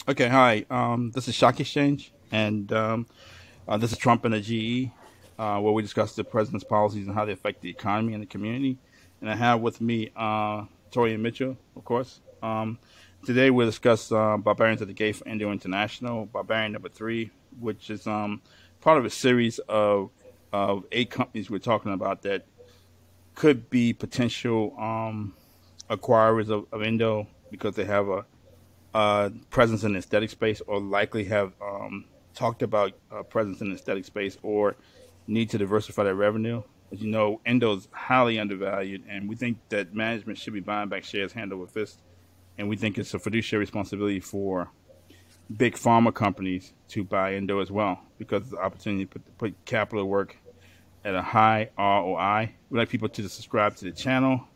Okay, hi. This is Shock Exchange, and this is Trump and the GE, where we discuss the president's policies and how they affect the economy and the community. And I have with me Tori Mitchell, of course. Today we'll discuss Barbarians at the Gate for Endo International, Barbarian number three, which is part of a series of eight companies we're talking about that could be potential acquirers of Endo because they have a presence in the aesthetic space, or likely have talked about presence in the aesthetic space, or need to diversify their revenue. As you know, Endo is highly undervalued, and we think that management should be buying back shares hand over fist. And we think it's a fiduciary responsibility for big pharma companies to buy Endo as well, because it's an opportunity to put capital to work at a high ROI. We'd like people to subscribe to the channel,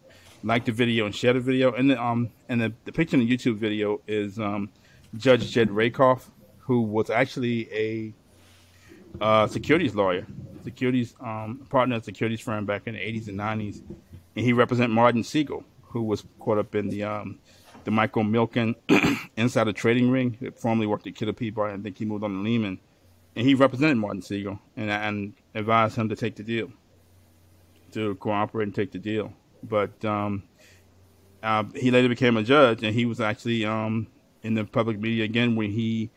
like the video, and share the video. And the picture in the YouTube video is Judge Jed Rakoff, who was actually a securities lawyer, securities partner at a securities firm back in the 80s and 90s, and he represented Martin Siegel, who was caught up in the Michael Milken insider trading ring. That formerly worked at Kidder Peabody. I think he moved on to Lehman, and he represented Martin Siegel and advised him to take the deal, to cooperate and take the deal. But he later became a judge, and he was actually in the public media again when he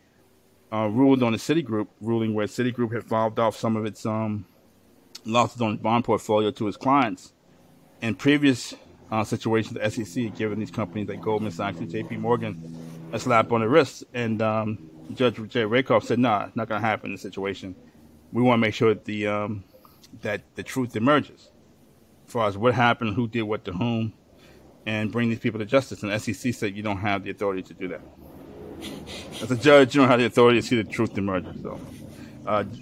ruled on the Citigroup ruling, where Citigroup had filed off some of its losses on its bond portfolio to its clients. In previous situations, the SEC had given these companies like Goldman Sachs and J.P. Morgan a slap on the wrist, and Judge Jay Rakoff said, "Nah, it's not going to happen in this situation. We want to make sure that the truth emerges, as far as what happened, who did what to whom, and bring these people to justice." And the SEC said, "You don't have the authority to do that. As a judge, you don't have the authority to see the truth emerge." So,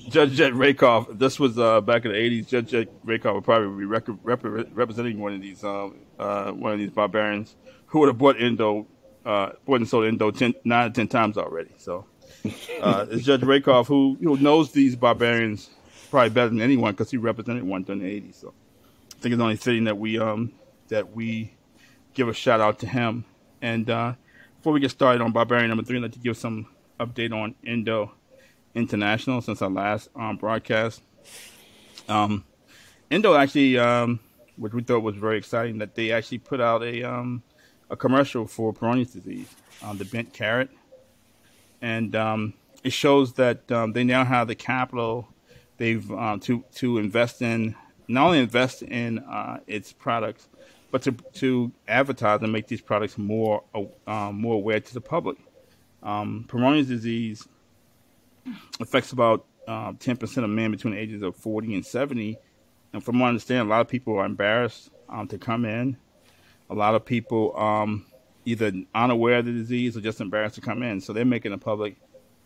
Judge Jed Rakoff, this was back in the 80s. Judge Jed Rakoff would probably be representing one of these barbarians who would have bought and sold Endo 9 or 10 times already. So, it's Judge Rakoff who knows these barbarians probably better than anyone, because he represented one during the 80s. So, I think it's only fitting that we give a shout out to him. And before we get started on Barbarian number three, I'd like to give some update on Endo International since our last broadcast. Endo actually, which we thought was very exciting, that they actually put out a commercial for Peyronie's disease, the bent carrot, and it shows that they now have the capital they've to invest in, not only invest in its products, but to advertise and make these products more aware to the public. Peyronie's disease affects about 10% of men between the ages of 40 and 70. And from what I understand, a lot of people are embarrassed to come in. A lot of people either unaware of the disease or just embarrassed to come in. So they're making the public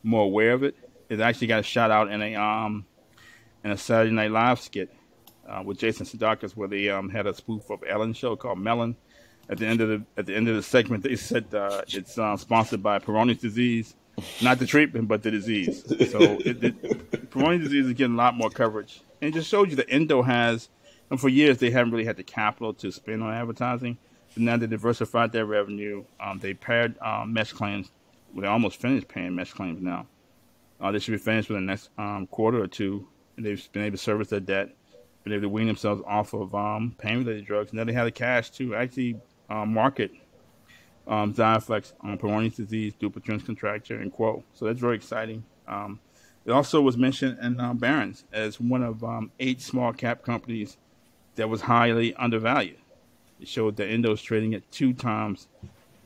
more aware of it. It actually got a shout out in a Saturday Night Live skit with Jason Sudeikis, where they had a spoof of Ellen's show called Mellon. At the end of the segment, they said it's sponsored by Peyronie's disease, not the treatment, but the disease. So Peyronie's disease is getting a lot more coverage, and it just shows you that Endo has, and for years they haven't really had the capital to spend on advertising. But now they diversified their revenue. They paired mesh claims. Well, they're almost finished paying mesh claims now. They should be finished within the next quarter or two, and they've been able to service their debt, been able to wean themselves off of pain-related drugs. Now they have the cash to actually market Xiaflex on Peyronie's disease, Dupuytren's contracture, and Quo. So that's very exciting. It also was mentioned in Barron's as one of 8 small cap companies that was highly undervalued. It showed that Endo is trading at 2 times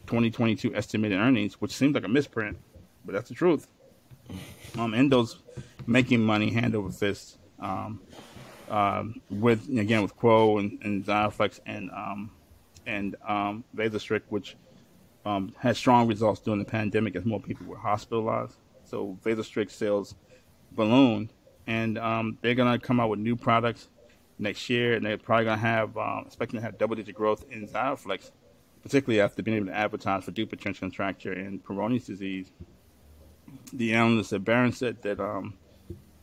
2022 estimated earnings, which seems like a misprint, but that's the truth. Endo's making money hand over fist with Quo and Xiaflex and Vasostrict, which had strong results during the pandemic as more people were hospitalized. So Vasostrict sales ballooned, and they're going to come out with new products next year, and they're probably going to have, expecting to have double-digit growth in Xiaflex, particularly after being able to advertise for Dupuytren's contracture and Peyronie's disease. The analyst at Barron said that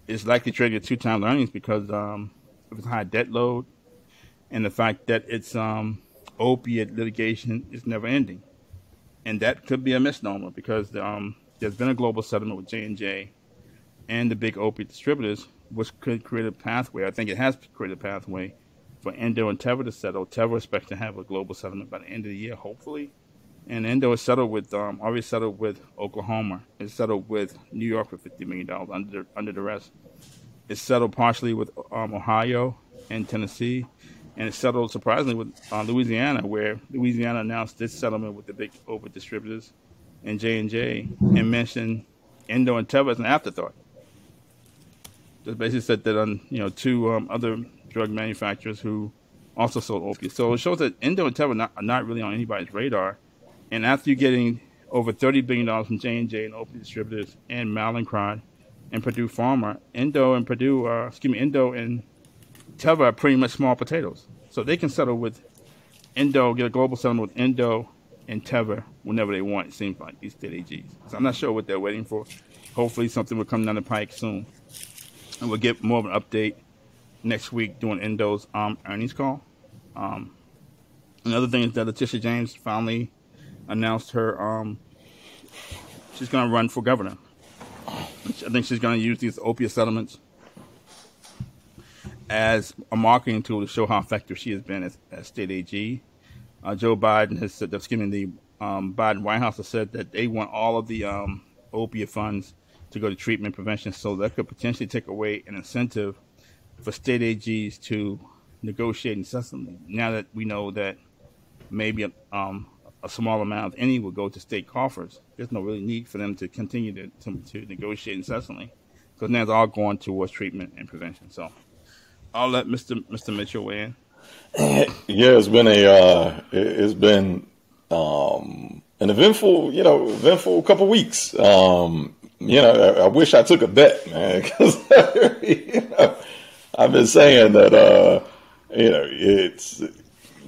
it's likely trading at 2 times earnings because of its high debt load and the fact that its opiate litigation is never ending. And that could be a misnomer, because there's been a global settlement with J&J and the big opiate distributors, which could create a pathway. I think it has created a pathway for Endo and Teva to settle. Teva expects to have a global settlement by the end of the year, hopefully. And Endo is settled with already settled with Oklahoma. It's settled with New York for $50 million under the rest. It's settled partially with Ohio and Tennessee, and it's settled surprisingly with Louisiana, where Louisiana announced this settlement with the big opiate distributors and J&J, and mentioned Endo and Teva as an afterthought. Just basically said that two other drug manufacturers who also sold opiates. So it shows that Endo and Teva are not really on anybody's radar. And after you're getting over $30 billion from J&J and opiate distributors and Mallinckrodt and Purdue Pharma, Endo and Teva are pretty much small potatoes. So they can settle with Endo, get a global settlement with Endo and Teva whenever they want, it seems like, these state AGs. So I'm not sure what they're waiting for. Hopefully something will come down the pike soon. And we'll get more of an update next week during Endo's earnings call. Another thing is that Letitia James finally announced her she's going to run for governor. I think she's going to use these opiate settlements as a marketing tool to show how effective she has been as state AG. Joe Biden has said, the Biden White House has said that they want all of the opiate funds to go to treatment prevention, so that could potentially take away an incentive for state AGs to negotiate incessantly. Now that we know that maybe a small amount, if any, will go to state coffers, there's no really need for them to continue to negotiate incessantly, because now it's all going towards treatment and prevention. So I'll let Mr. Mitchell weigh in. Yeah, it's been an eventful couple weeks. I wish I took a bet, man, because I've been saying that it's,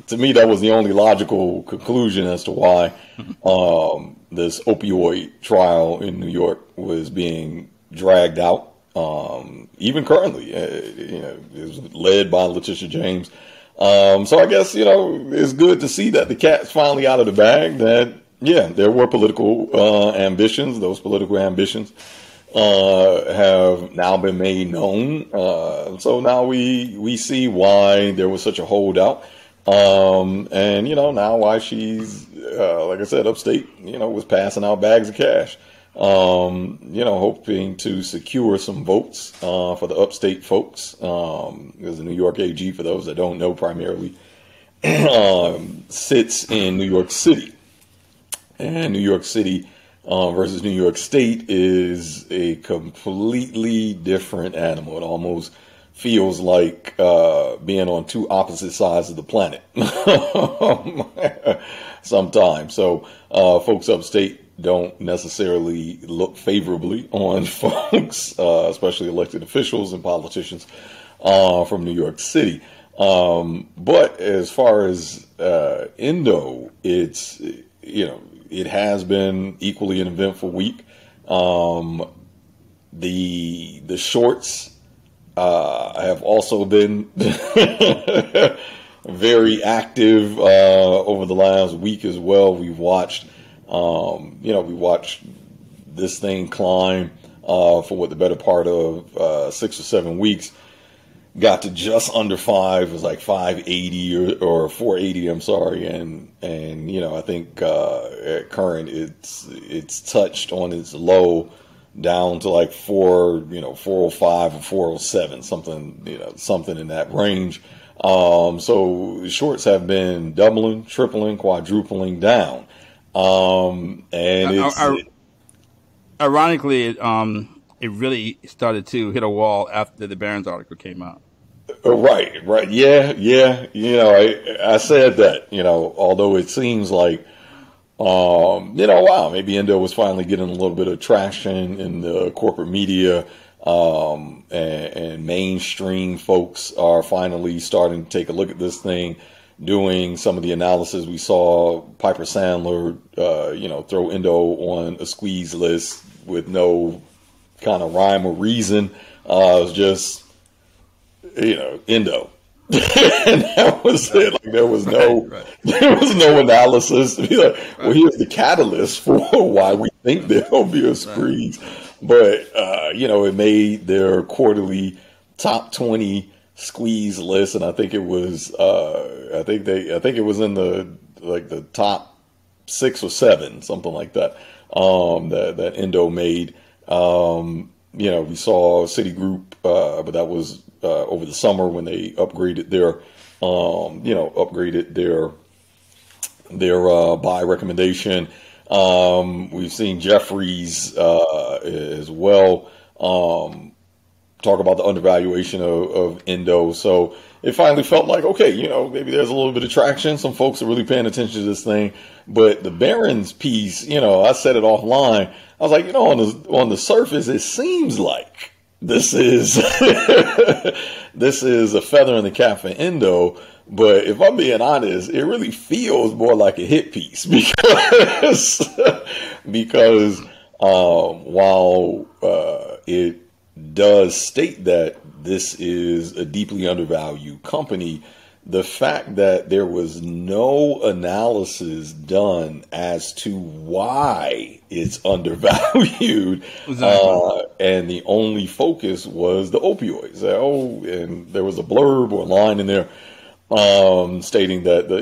to me, that was the only logical conclusion as to why this opioid trial in New York was being dragged out. Even currently, it was led by Letitia James. So I guess, it's good to see that the cat's finally out of the bag, that, there were political ambitions. Those political ambitions have now been made known. So now we see why there was such a holdout. And, now why she's, like I said, upstate, was passing out bags of cash. Hoping to secure some votes for the upstate folks. Because the New York AG, for those that don't know, primarily sits in New York City. And New York City versus New York State is a completely different animal. It almost feels like being on two opposite sides of the planet sometimes. So folks upstate don't necessarily look favorably on folks, especially elected officials and politicians from New York City. But as far as Endo, it's, it has been equally an eventful week. The shorts have also been very active over the last week as well. We watched this thing climb for what the better part of 6 or 7 weeks. Got to just under 5. It was like 580 or 480. I'm sorry, and I think at current it's touched on its low down to like 405 or 407, something in that range. So shorts have been doubling, tripling, quadrupling down. And it's ironically, it really started to hit a wall after the Barron's article came out. Right. Yeah. I said that, although it seems like, wow, maybe Endo was finally getting a little bit of traction in the corporate media, and mainstream folks are finally starting to take a look at this thing, doing some of the analysis. We saw Piper Sandler, throw Endo on a squeeze list with no kind of rhyme or reason. It was just, Endo. And that was it. Like, there was no analysis. Well, here's the catalyst for why we think there'll be a squeeze, but it made their quarterly top 20 squeeze list, and I think it was I think it was in the top 6 or 7, something like that. That Endo made. We saw Citigroup, but that was over the summer when they upgraded their buy recommendation. We've seen Jeffries as well talk about the undervaluation of Endo. So it finally felt like, okay, maybe there's a little bit of traction. Some folks are really paying attention to this thing. But the Barron's piece, I said it offline. I was like, on the surface, it seems like this is this is a feather in the cap for Endo. But if I'm being honest, it really feels more like a hit piece because while it does state that this is a deeply undervalued company, the fact that there was no analysis done as to why it's undervalued, exactly. And the only focus was the opioids. And there was a blurb or a line in there stating that the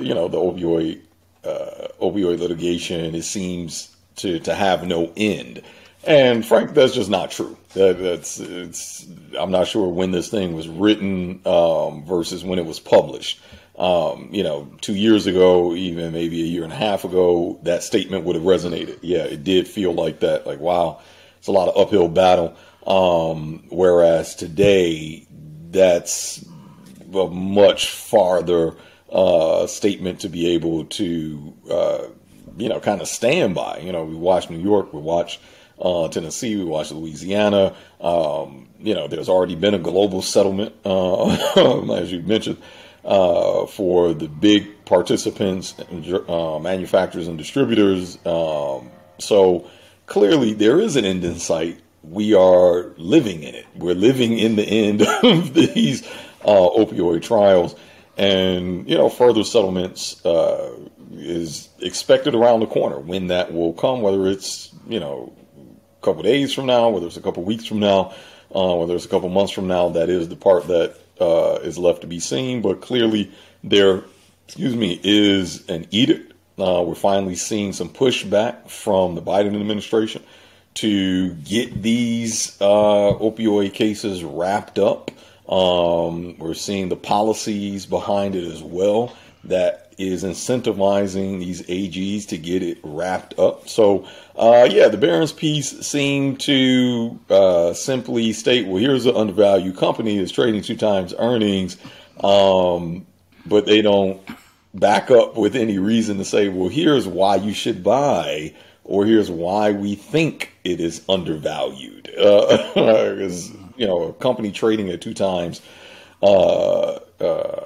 opioid litigation, it seems to have no end. And frankly, that's just not true. I'm not sure when this thing was written versus when it was published. 2 years ago, even maybe a year and a half ago, that statement would have resonated. Yeah, it did feel like that. Like, wow, it's a lot of uphill battle. Whereas today, that's a much farther statement to be able to, kind of stand by. We watched New York, we watched Tennessee, we watched Louisiana. There's already been a global settlement, as you mentioned, for the big participants, manufacturers and distributors. So clearly there is an end in sight. We are living in it. We're living in the end of these opioid trials, and further settlements is expected around the corner. When that will come, whether it's a couple days from now, whether it's a couple weeks from now, whether it's a couple months from now, that is the part that is left to be seen. But clearly there, is an edict. We're finally seeing some pushback from the Biden administration to get these opioid cases wrapped up. We're seeing the policies behind it as well that is incentivizing these AGs to get it wrapped up. So, the Barron's piece seemed to simply state, well, here's an undervalued company that's trading 2 times earnings, but they don't back up with any reason to say, well, here's why you should buy, or here's why we think it is undervalued. Because, a company trading at 2 times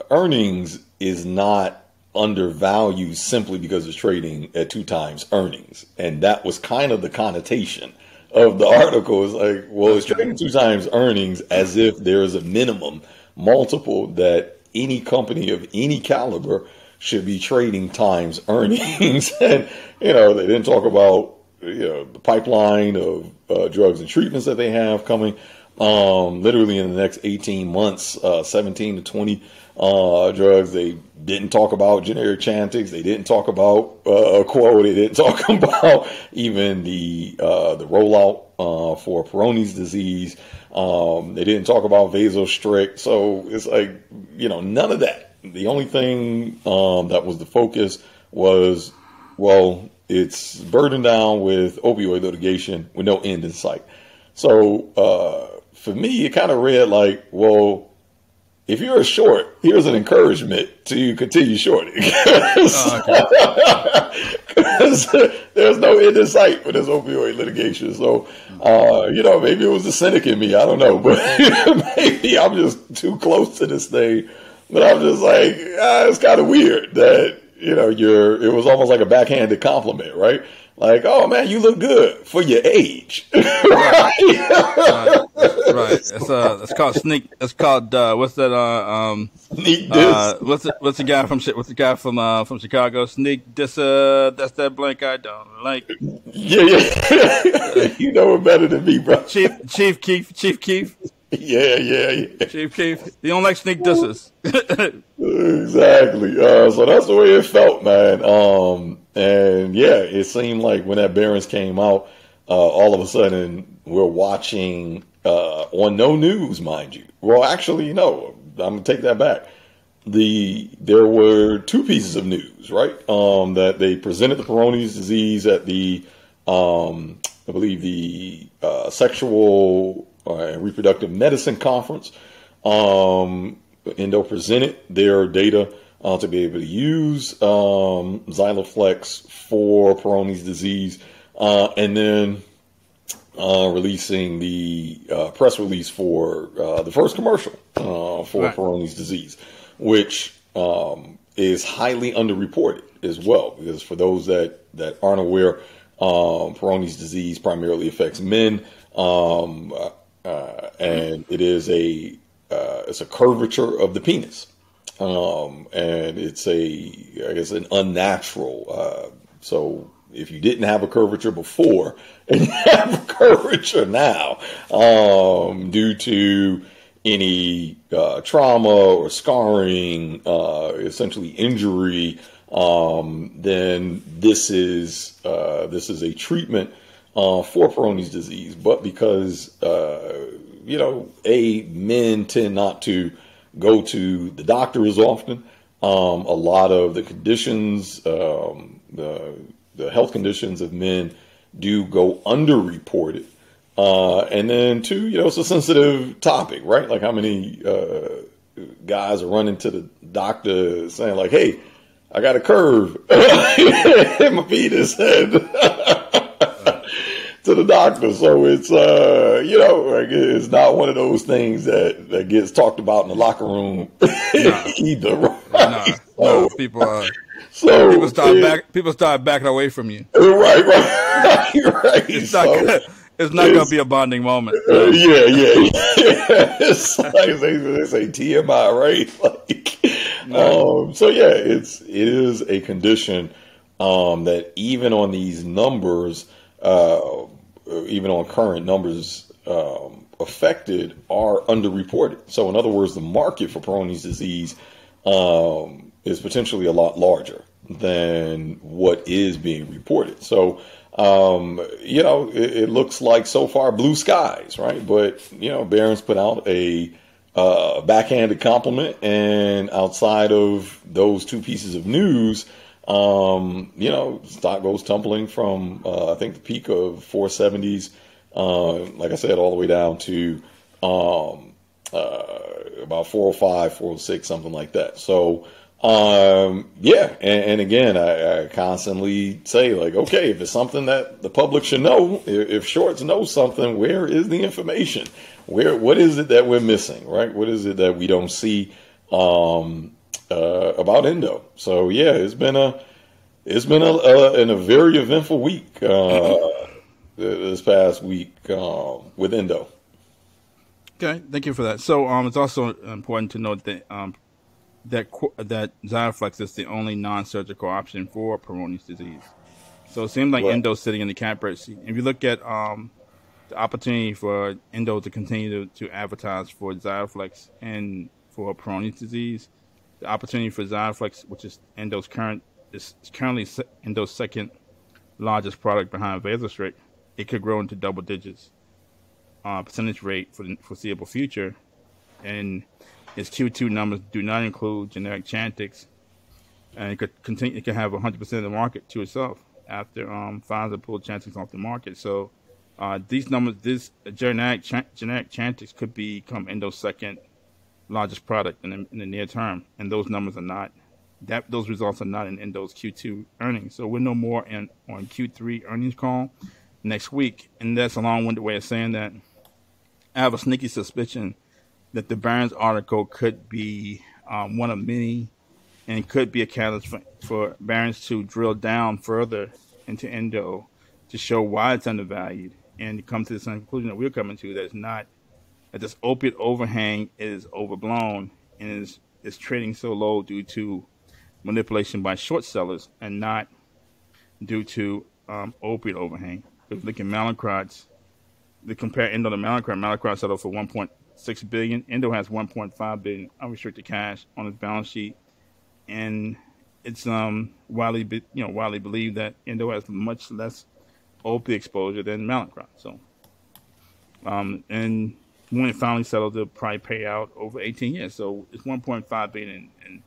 earnings is not undervalued simply because it's trading at 2 times earnings. And that was kind of the connotation of the article. Is like, well, it's trading 2 times earnings as if there is a minimum multiple that any company of any caliber should be trading times earnings. And, they didn't talk about, the pipeline of drugs and treatments that they have coming. Literally in the next 18 months, 17 to 20 drugs. They didn't talk about generic Chantix. They didn't talk about Quo. They didn't talk about even the rollout for Peyronie's disease. They didn't talk about Vasostrict. So it's like, none of that. The only thing that was the focus was, well, it's burdened down with opioid litigation with no end in sight. So for me, it kind of read like, well, if you're a short, here's an encouragement to continue shorting. Because there's no end in sight for this opioid litigation. So, maybe it was the cynic in me. I don't know. But maybe I'm just too close to this thing. But I'm just like, it's kind of weird that, it was almost like a backhanded compliment, right? Like, oh man, you look good for your age. Right, right, Right? right. It's called sneak. It's called what's that? Sneak this. What's the guy from from Chicago? Sneak this. That's that blank I don't like. Yeah, yeah. You know it better than me, bro. Chief Keef. Yeah, yeah, yeah. Chief Keef. He don't like sneak disses. Exactly. So that's the way it felt, man. And yeah, it seemed like when that Barons came out, all of a sudden we're watching on no news, mind you. Well, actually, no. I'm gonna take that back. There were two pieces of news, right? That they presented the Peyronie's disease at the I believe the sexual and reproductive medicine conference. Endo presented their data to be able to use Xyloflex for Peyronie's disease, and then releasing the press release for the first commercial for Right. Peyronie's disease, which is highly underreported as well. Because for those that aren't aware, Peyronie's disease primarily affects men, and it is it's a curvature of the penis, and it's I guess an unnatural. So if you didn't have a curvature before and you have a curvature now, due to any trauma or scarring, essentially injury, then this is a treatment for Peyronie's disease. But because men tend not to go to the doctor as often, a lot of the conditions, the health conditions of men do go underreported. And then two, it's a sensitive topic, right? Like how many guys are running to the doctor saying like, hey, I got a curve in my penis and to the doctor. So it's, it's not one of those things that gets talked about in the locker room either. Right? No, people start backing away from you. Right. Right. It's not good. It's not going to be a bonding moment. Yeah. It's like they say TMI, right? Like, so yeah, it is a condition that even on these numbers, even on current numbers, affected are underreported. So in other words, the market for Peyronie's disease is potentially a lot larger than what is being reported. So it looks like so far blue skies, right? But Barron's put out a backhanded compliment, and outside of those two pieces of news, stock goes tumbling from I think the peak of 470s, like I said, all the way down to about 405, 406, something like that. So and again, I constantly say, like, okay, if it's something that the public should know, if Shorts knows something, where is the information? What is it that we're missing, right? What is it that we don't see about Endo? So yeah, it's been a very eventful week this past week with Endo. Okay, thank you for that. So it's also important to note that that Xyloflex is the only non-surgical option for Peyronie's disease. So it seems like Right. Endo's sitting in the catbird seat. If you look at the opportunity for Endo to continue to advertise for Xyloflex and for Peyronie's disease, the opportunity for Xyloflex, which is is currently Endo's second largest product behind Vasostrict, it could grow into double digits percentage rate for the foreseeable future. And its Q2 numbers do not include generic Chantix, and it could continue. It could have 100% of the market to itself after Pfizer pulled Chantix off the market. So these numbers, this generic Chantix could become Endo's second largest product in the near term, and those numbers are not. Those results are not in Endo's Q2 earnings. So we'll know more on Q3 earnings call next week, and that's a long-winded way of saying that I have a sneaky suspicion that the Barron's article could be one of many, and could be a catalyst for Barron's to drill down further into Endo to show why it's undervalued and to come to the same conclusion that we're coming to, that it's not, that this opiate overhang is overblown and is trading so low due to manipulation by short sellers and not due to opiate overhang. If you look at Mallinckrodt's, they compare Endo to Mallinckrodt. Mallinckrodt settled for 1.6 billion. Endo has 1.5 billion unrestricted cash on its balance sheet, and it's widely believed that Endo has much less opiate exposure than Mallinckrodt. So, and when it finally settled, they'll probably pay out over 18 years. So it's 1.5 billion in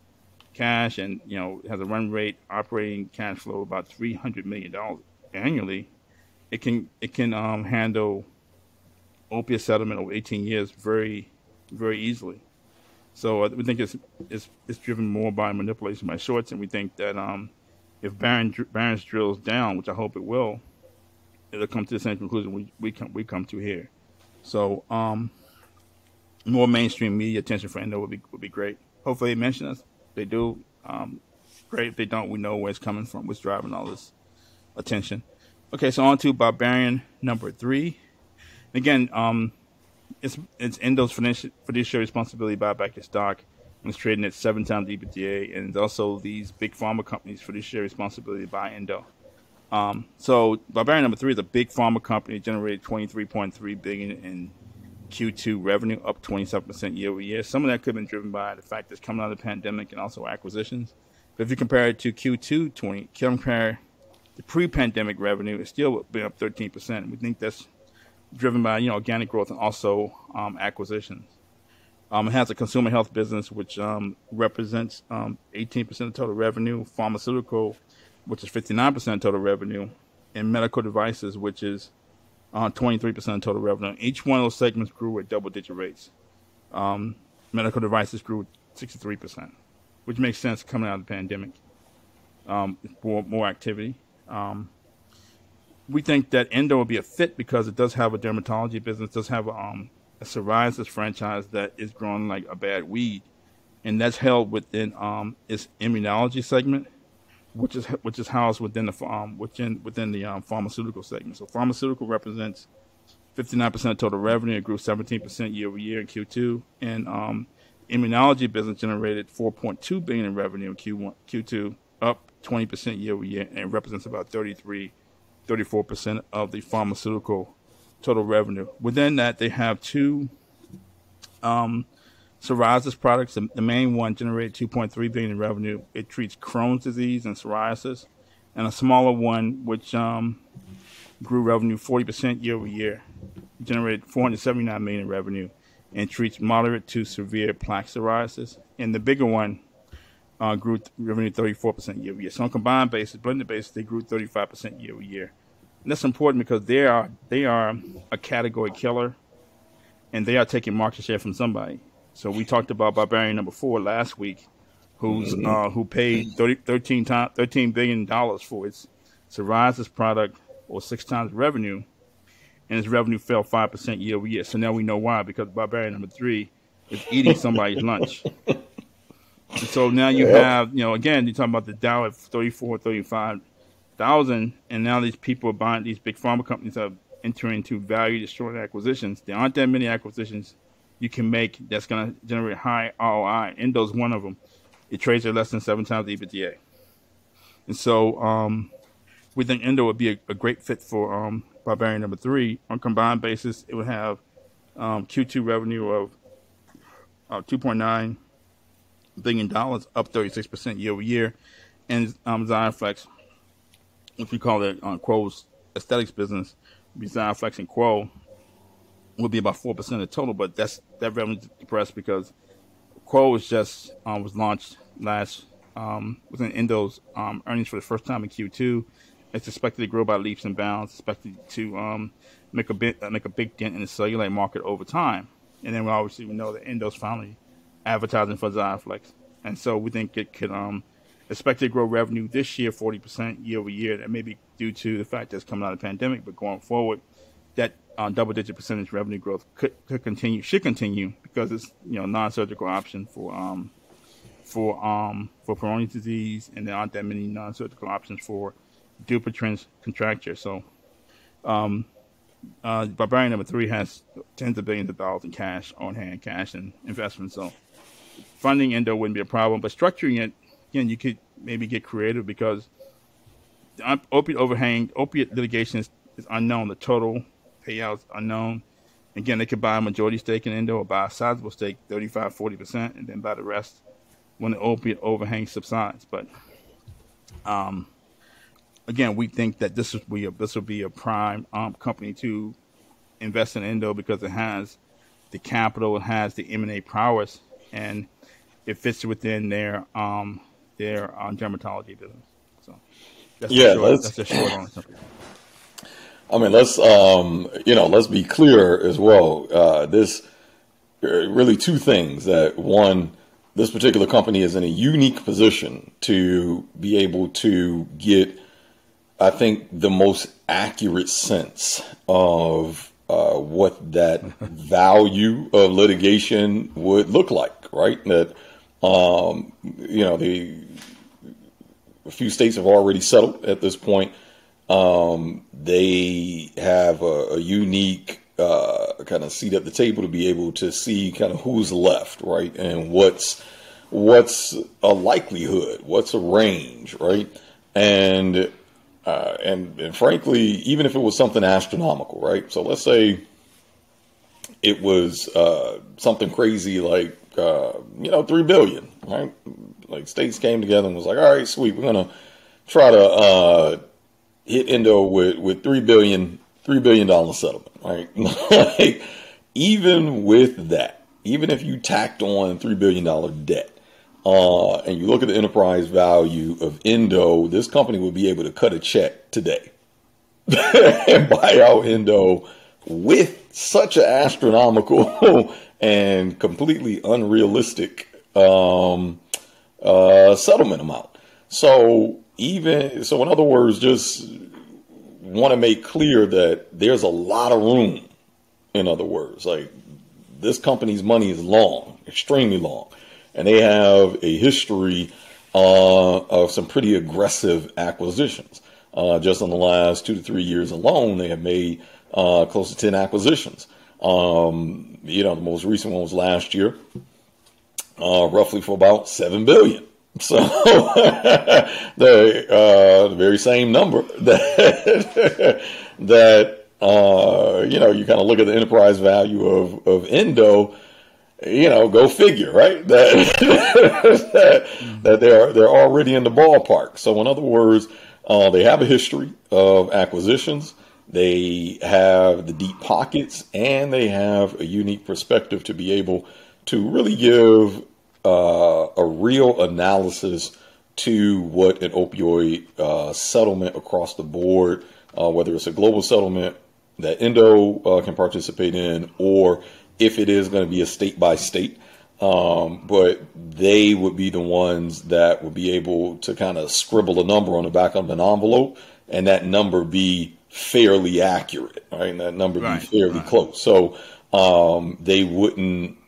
cash, and it has a run rate operating cash flow of about $300 million annually. It can handle opiate settlement over 18 years very, very easily. So we think it's driven more by manipulation by shorts, and we think that if Barron's drills down, which I hope it will, it'll come to the same conclusion we come to here. So more mainstream media attention for Endo would be great. Hopefully they mention us. If they do, great. If they don't, we know where it's coming from, what's driving all this attention. Okay, so on to Barbarian number 3. Again, it's Endo's fiduciary responsibility to buy back its stock, and it's trading at 7 times EBITDA, and it's also these big pharma companies' fiduciary responsibility to buy Endo. So Barbarian number 3 is a big pharma company. It generated $23.3 billion in Q2 revenue, up 27% year over year. Some of that could have been driven by the fact that it's coming out of the pandemic and also acquisitions. But if you compare it to Q2 compare the pre-pandemic revenue, it's still been up 13%. We think that's driven by organic growth and also acquisitions. It has a consumer health business which represents 18% of total revenue, pharmaceutical, which is 59% of total revenue, and medical devices, which is 23% of total revenue. Each one of those segments grew at double-digit rates. Medical devices grew 63%, which makes sense coming out of the pandemic. More activity. We think that Endo will be a fit because it does have a dermatology business, does have a psoriasis franchise that is growing like a bad weed, and that's held within its immunology segment, which is housed within the pharmaceutical segment. So pharmaceutical represents 59% of total revenue. It grew 17% year over year in Q2, and immunology business generated $4.2 billion in revenue in Q2, up 20% year over year, and it represents about 34% of the pharmaceutical total revenue. Within that, they have 2 psoriasis products. The main one generated $2.3 billion in revenue. It treats Crohn's disease and psoriasis. And a smaller one, which grew revenue 40% year over year, generated $479 million in revenue, and treats moderate to severe plaque psoriasis. And the bigger one grew revenue 34% year over year. So on a combined basis, blended basis, they grew 35% year over year. And that's important because they are a category killer, and they are taking market share from somebody. So we talked about Barbarian number 4 last week, who paid $13 billion for its psoriasis product, or 6 times revenue, and its revenue fell 5% year over year. So now we know why, because Barbarian number 3 is eating somebody's lunch. And so now you have, again, you're talking about the Dow at 35,000, and now these people are buying, these big pharma companies are entering into value-destroying acquisitions. There aren't that many acquisitions you can make that's going to generate high ROI. Endo's one of them. It trades at less than 7 times EBITDA. And so we think Endo would be a great fit for Barbarian number 3. On a combined basis, it would have Q2 revenue of $2.9 billion, up 36% year over year. And Xiaflex, which we call it Quo's aesthetics business, Xiaflex and Quo, would be about 4% of the total, but that revenue is depressed because Quo was launched within Endo's earnings for the first time in Q2. It's expected to grow by leaps and bounds, expected to make a big dent in the cellulite market over time. And then we know that Endo's finally advertising for Xiaflex, and so we think it could expected to grow revenue this year 40% year over year. That may be due to the fact that it's coming out of the pandemic, but going forward, that double-digit percentage revenue growth should continue because it's non-surgical option for Peyronie's disease, and there aren't that many non-surgical options for Dupuytren's contracture. So Barbarian number three has tens of billions of dollars in cash on hand, cash and investments. So funding Endo wouldn't be a problem, but structuring it, again, you could maybe get creative because the opiate litigation is unknown. The total payouts unknown. Again, they could buy a majority stake in Endo or buy a sizable stake, 35, 40%, and then buy the rest when the opiate overhang subsides. But again, we think that this will be a prime company to invest in Endo because it has the capital, it has the M&A prowess, and it fits within their dermatology business. So that's a short on something. I mean, let's be clear as well. This really two things. That one, this particular company is in a unique position to be able to get, I think, the most accurate sense of what that value of litigation would look like, right? That a few states have already settled at this point. They have a unique kind of seat at the table to be able to see kind of who's left, right, and what's a likelihood, what's a range, right, and frankly, even if it was something astronomical, right. So let's say it was something crazy like $3 billion, right? Like states came together and was like, all right, sweet, we're gonna try to hit Endo with $3 billion settlement, right? Like, even with that, even if you tacked on $3 billion debt, and you look at the enterprise value of Endo, this company would be able to cut a check today and buy out Endo with such an astronomical and completely unrealistic settlement amount. So in other words, just want to make clear that there's a lot of room. In other words, like this company's money is long, extremely long, and they have a history of some pretty aggressive acquisitions. Just in the last 2 to 3 years alone, they have made close to 10 acquisitions. The most recent one was last year, roughly for about $7 billion. So the very same number that you kind of look at the enterprise value of Endo, go figure, right? That they're already in the ballpark. So in other words, they have a history of acquisitions. They have the deep pockets, and they have a unique perspective to be able to really give a real analysis to what an opioid settlement across the board, whether it's a global settlement that Endo can participate in, or if it is going to be a state by state. But they would be the ones that would be able to kind of scribble a number on the back of an envelope, and that number be fairly accurate, right? And that number be fairly close. So they wouldn't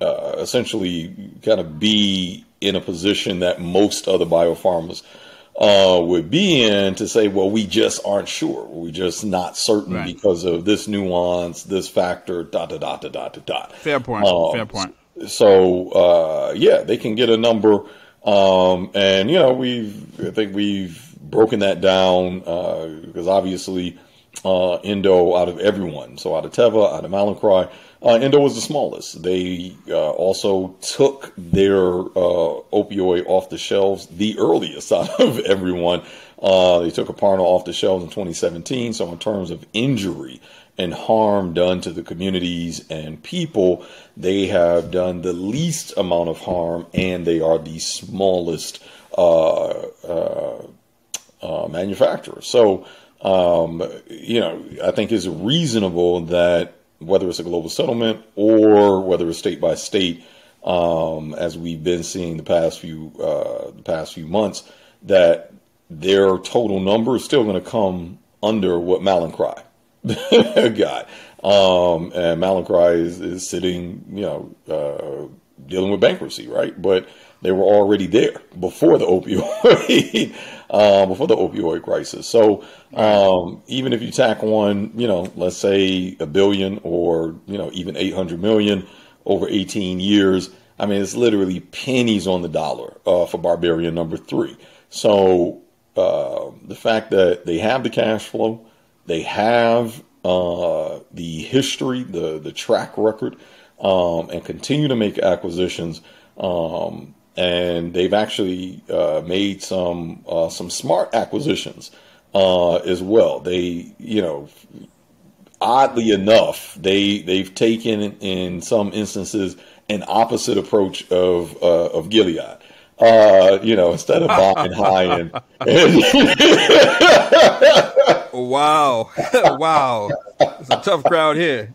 essentially kind of be in a position that most other biopharmas would be in to say, well, we just aren't sure. We're just not certain because of this nuance, this factor, dot, dot, dot, dot, dot, dot. Fair point. Fair point. So, they can get a number. And, I think we've broken that down because obviously Endo, out of everyone, so out of Teva, out of Mallinckrodt, Endo was the smallest. They also took their opioid off the shelves the earliest out of everyone. They took Aparna off the shelves in 2017. So in terms of injury and harm done to the communities and people, they have done the least amount of harm, and they are the smallest manufacturer. So, I think it's reasonable that whether it's a global settlement or whether it's state by state, as we've been seeing the past few months, that their total number is still going to come under what Mallinckrodt got. And Mallinckrodt is sitting, dealing with bankruptcy, right? But they were already there before the opioid before the opioid crisis. So even if you tack on, let's say a billion or, even 800 million over 18 years, I mean, it's literally pennies on the dollar for Barbarian number 3. So the fact that they have the cash flow, they have the history, the track record, and continue to make acquisitions. And they've actually made some smart acquisitions as well. They, oddly enough, they've taken in some instances an opposite approach of Gilead. Instead of buying high end. Wow. Wow. It's a tough crowd here.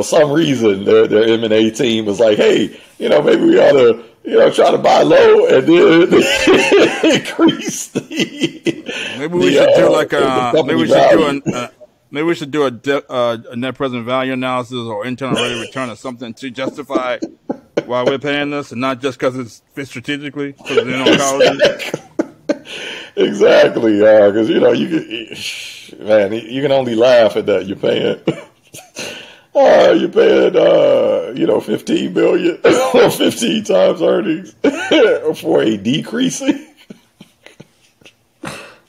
Some reason their M&A team was like, hey, maybe we ought to, try to buy low and then increase maybe we should do a net present value analysis or internal rate of return or something to justify why we're paying this, and not just because it fits strategically. Exactly, because you can only laugh at that. You're paying 15 million or 15 times earnings for a decreasing.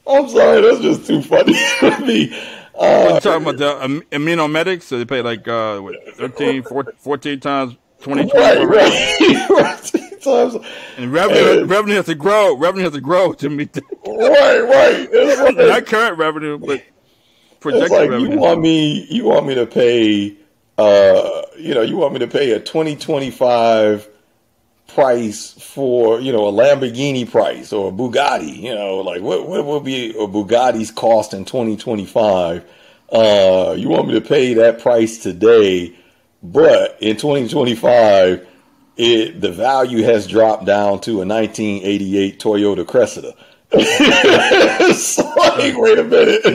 I'm sorry, that's just too funny to me. We're talking about the immunomedics, so they pay like 13, 14 times 20. Right. And revenue has to grow. Revenue has to grow to meet that. Right. Not current revenue, but projected revenue. You want me to pay, a 2025 price for, a Lamborghini price or a Bugatti, what will be a Bugatti's cost in 2025? You want me to pay that price today, but in 2025, the value has dropped down to a 1988 Toyota Cressida. It's like, wait a minute.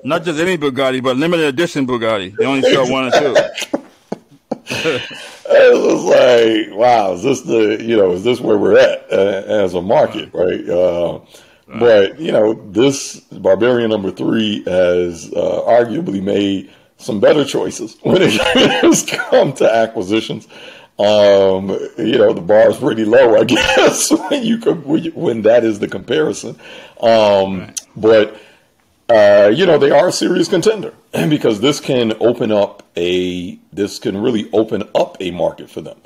Not just any Bugatti, but limited edition Bugatti. They only sell one or two. It was like, wow, is this where we're at as a market, right? But this Barbarian number 3 has arguably made some better choices when it has come to acquisitions. The bar is pretty low, I guess, when that is the comparison. But they are a serious contender because this can really open up a market for them.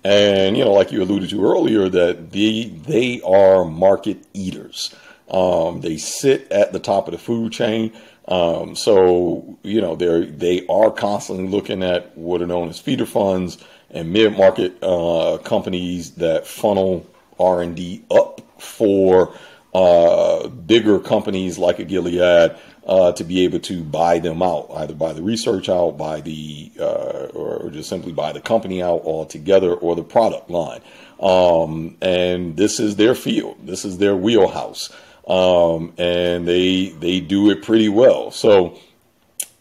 And, like you alluded to earlier, that they are market eaters. They sit at the top of the food chain. So they are constantly looking at what are known as feeder funds and mid-market companies that funnel R&D up for bigger companies like a Gilead to be able to buy them out, either buy the research out, buy the or just simply buy the company out altogether, or the product line. And this is their field. This is their wheelhouse. And they do it pretty well. So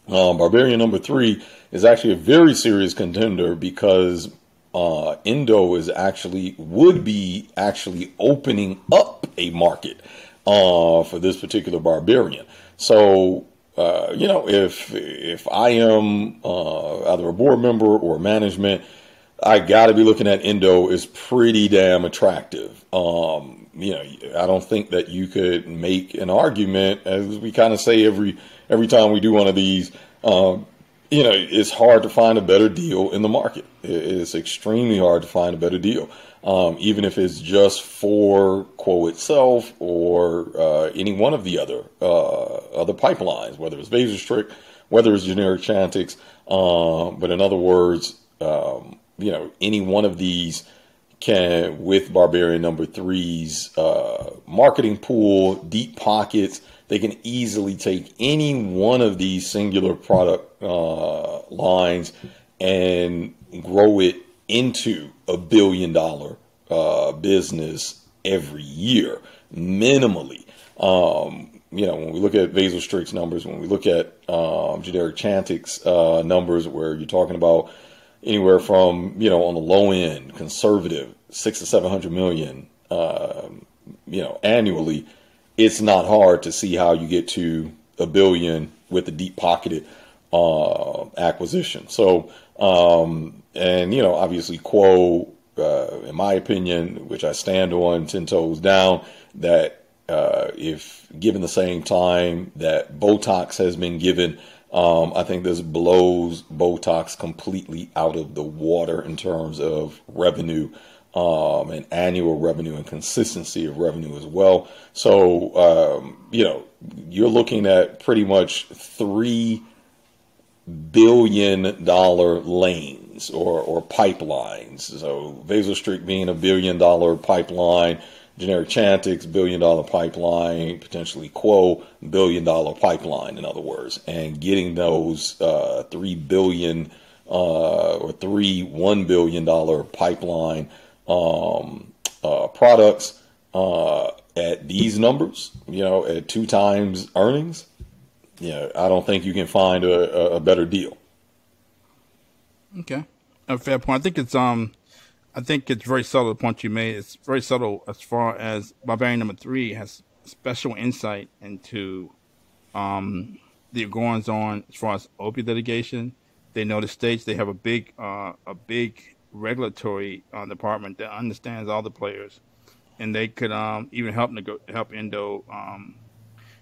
Barbarian number 3 is actually a very serious contender because Endo would be opening up a market for this particular Barbarian. So if I am either a board member or management, I got to be looking at Endo as pretty damn attractive. I don't think that you could make an argument, as we kind of say every time we do one of these. It's hard to find a better deal in the market. It's extremely hard to find a better deal, even if it's just for Quo itself or any one of the other pipelines, whether it's Vasostrict, whether it's generic Chantix. But in other words, any one of these can, with Barbarian number 3's marketing pool, deep pockets, they can easily take any one of these singular product lines and grow it into $1 billion business every year, minimally. When we look at Vasostrict's numbers, when we look at generic Chantix numbers, where you're talking about anywhere from, on the low end, conservative, 600 to 700 million, annually, it's not hard to see how you get to $1 billion with a deep pocketed acquisition. So, obviously, Quo, in my opinion, which I stand on 10 toes down, that if given the same time that Botox has been given, I think this blows Botox completely out of the water in terms of revenue, and annual revenue and consistency of revenue as well. So, you're looking at pretty much $3 billion lanes or pipelines. So Vasostrict being $1 billion pipeline, generic Chantix $1 billion pipeline, potentially Quo $1 billion pipeline, in other words, and getting those $3 billion or $1 billion pipeline products at these numbers, at 2 times earnings. I don't think you can find a better deal. Okay, a fair point. I think it's very subtle, the point you made. It's very subtle as far as Barbarian number 3 has special insight into the goings on as far as opiate litigation. They know the states. They have a big regulatory department that understands all the players, and they could even help Endo.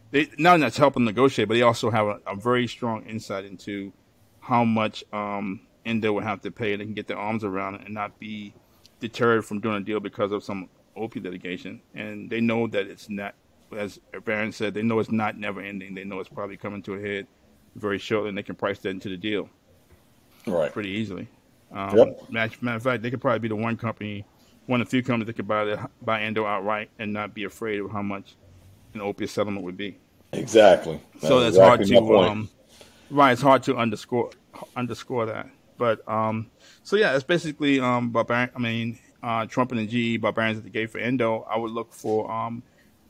They not just help them negotiate, but they also have a very strong insight into how much Endo would have to pay. They can get their arms around it and not be deterred from doing a deal because of some opiate litigation. And they know that it's not, as Baron said, they know it's not never ending. They know it's probably coming to a head very shortly, and they can price that into the deal pretty easily. Yep. Matter of fact, they could probably be the one of the few companies that could buy Endo outright and not be afraid of how much an opiate settlement would be. Exactly. So that's exactly hard to right. It's hard to underscore that. But so yeah, it's basically Barbarian. Trump and the GE Barbarians at the gate for Endo. I would look for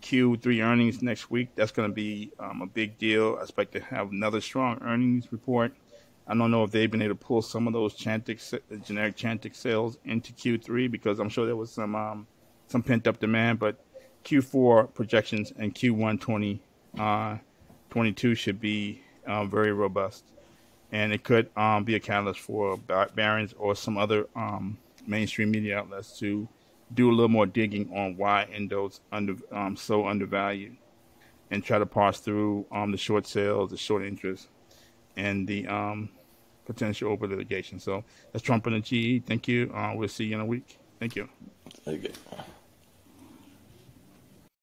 Q3 earnings next week. That's going to be a big deal. I expect to have another strong earnings report. I don't know if they've been able to pull some of those generic Chantix sales into Q3, because I'm sure there was some pent up demand. But Q4 projections and Q1 2022 should be very robust, and it could be a catalyst for Barron's or some other mainstream media outlets to do a little more digging on why Endo's so undervalued, and try to parse through the short sales, the short interest, and the potential over litigation. So that's Trump and the GE. Thank you. We'll see you in a week. Thank you. Okay.